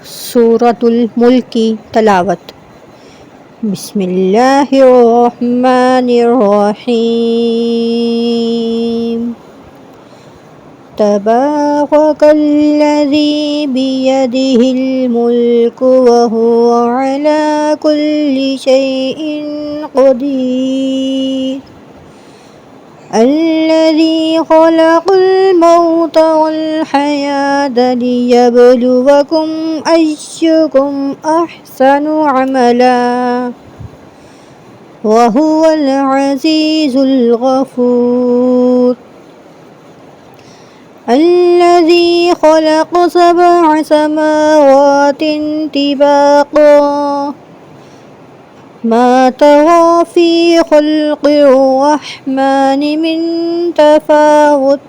सूरतुल मुल्क की तलावत। बिस्मिल्लाहिर्रहमानिर्रहीम। तबारकल्लज़ी बियदिहिल मुल्कु व हुवा अला कुल्लि शैइन क़दीर। अल्लज़ी ख़लक़ल मौत वल हयात लियब्लुवकुम अय्युकुम अहसनु अमला व हुवल अज़ीज़ुल गफ़ूर। अल्लज़ी ख़लक़ सबअ समावातिन तिबाक़ा मा तरा फ़ी ख़ल्क़िर्रहमानि मिन तफ़ावुत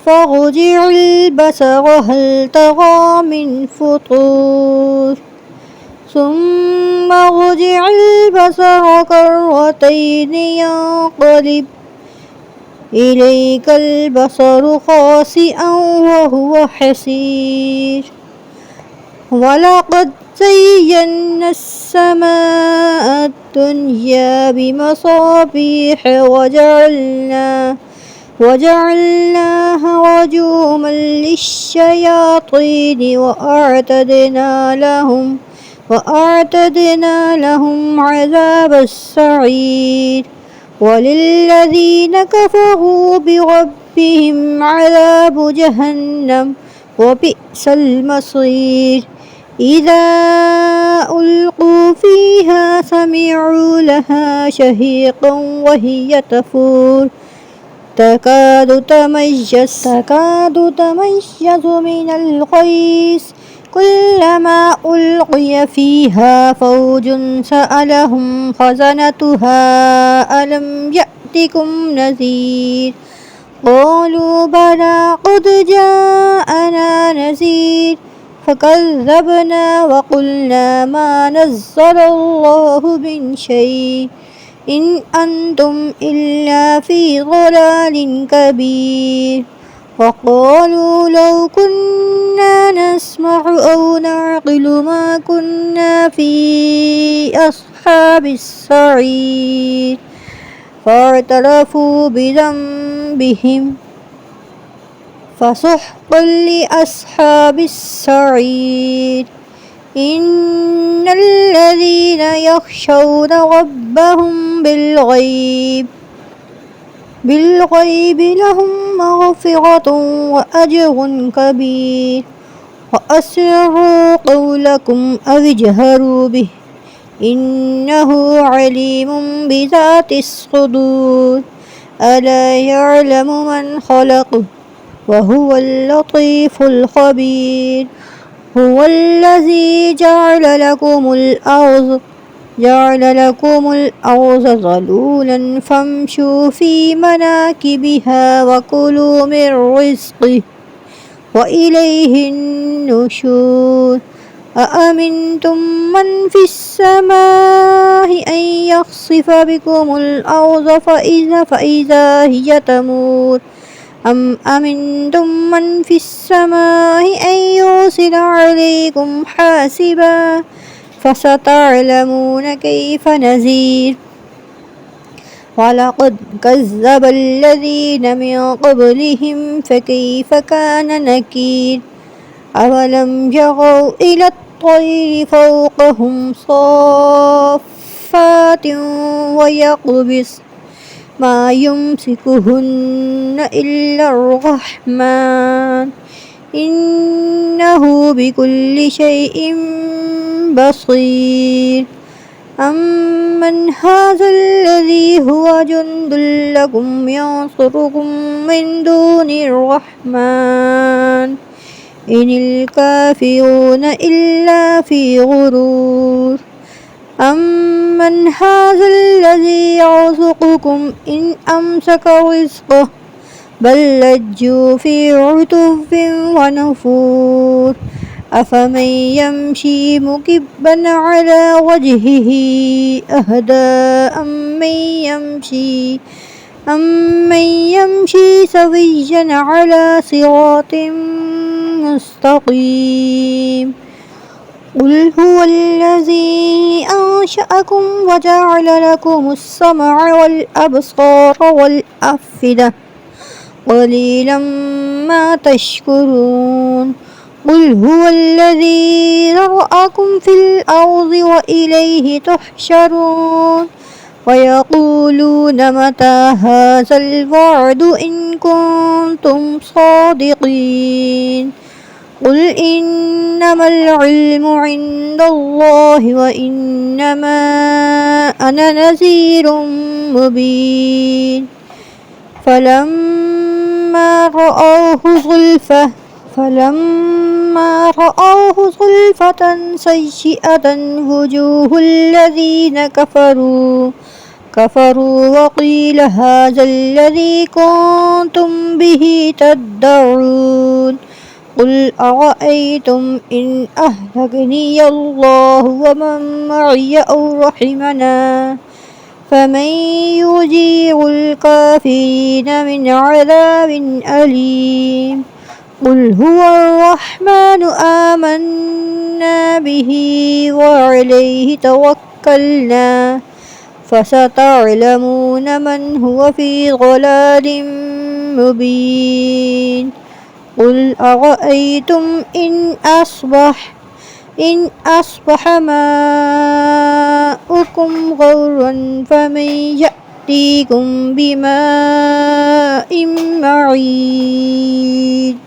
फ़र्जि'ल बसर हल तरा मिन फ़ुतूर सुम्मा अर्जि'ल बसर कर्रतैनि यंक़लिब इलैकल बसरु ख़ासिअन व हुवा हसीर। वलक़द ज़य्यन्नास समाअद दुनिया बिमसाबीह वजअलनाहा रजूमन लिश्शयातीन वअअतदना लहुम अज़ाबस सईर। वलिल्लज़ीन कफ़रू बिरब्बिहिम अज़ाबु जहन्नम वबिअसल मसीर। इज़ा उल्क़ू फ़ीहा समिअू लहा शहीक़न वहिय तफ़ूर तकादु तमय्यज़ु मिनल ग़ैज़ कुल्लमा उल्क़िय फ़ीहा फ़ौजुन सअलहुम ख़ज़नतुहा अलम यअतिकुम नज़ीर क़ालू बला क़द जाअना नज़ीर फ़कज़्ज़बना वक़ुल्ना मा नज़्ज़लल्लाहु मिन शै' इन अंतुम इल्ला फ़ी ज़लालिन कबीर। वक़ालू लौ कुन्ना नस्मअु औ नअक़िलु मा कुन्ना फ़ी अस्हाबिस सईर। फ़अतरफ़ू बिज़ंबिहिम फ़सुहक़्क़न लिअस्हाबिस सईर। इन्नल्लज़ीन यख़शौना रब्बहुम बिलग़ैबि लहुम मग़फ़िरतुन व अज्रुन कबीर। वअस्सिर्रू क़ौलकुम अव इजहरू बिही इन्नहु अलीमुम बिज़ातिस सुदूर। अला यअलमु मन ख़लक़ व हुवल लतीफ़ुल ख़बीर। हुवल्लज़ी जअल लकुमुल अर्ज़ ज़लूलन फ़म्शू फ़ी मनाकिबिहा वकुलू मिन रिज़्क़िही व इलैहिन नुशूर। अअमिनतुम मन फ़िस समाइ अन यख़सिफ़ बिकुमुल अर्ज़ फ़इज़ा हिय तमूर अम अमिनतुम मन फ़िस समाइ अन युरसिल अलैकुम हासिबा फ़सतअलमून कैफ़ नज़ीर। वलक़द कज़्ज़बल्लज़ीन मिन क़ब्लिहिम फ़कैफ़ कान नकीर। अवलम यरौ इलत्तय्रि फ़ौक़हुम साफ़्फ़ातिन वयक़बिस्न मा युमसिकुहुन्ना इल्लर्रहमान इन्नहु बिकुल्लि शैइन बसीर। अम्मन हाज़ाल्लज़ी हुवा जुन्दुल लकुम यंसुरुकुम मिन दूनिर्रहमान इनिल काफ़िरूना इल्ला फ़ी ग़ुरूर। अम्मन हाज़ाल्लज़ी यरज़ुक़ुकुम इन अमसक रिज़्क़हु बल लज्जू फ़ी उतुव्विन व नुफ़ूर। अफ़मन यमशी मुकिब्बन अला वजहिही अहदा अम्मन यमशी सविय्यन अला सिरातिन मुस्तक़ीम। قل هو الذي أنشأكم وجعل لكم السمع والأبصار والأفئدة قليلا ما تشكرون قل هو الذي ذرأكم في الأرض وإليه تحشرون ويقولون متى هذا الوعد إن كنتم صادقين قل إنما العلم عند الله وإنما أنا نذير مبين فلما رأوه زلفة سيئة وجوه الذين كفروا وقيل هذا الذي كنتم به تدعون قل أرأيتم إن أهلكني الله ومن معي أو رحمنا فمن يجير الكافرين من عذاب أليم قل هو الرحمن آمنا به وعليه توكلنا فستعلمون من هو في ضلال مبين قل أرأيتم إن أصبح ماؤكم غورا فمن يأتيكم بماء معين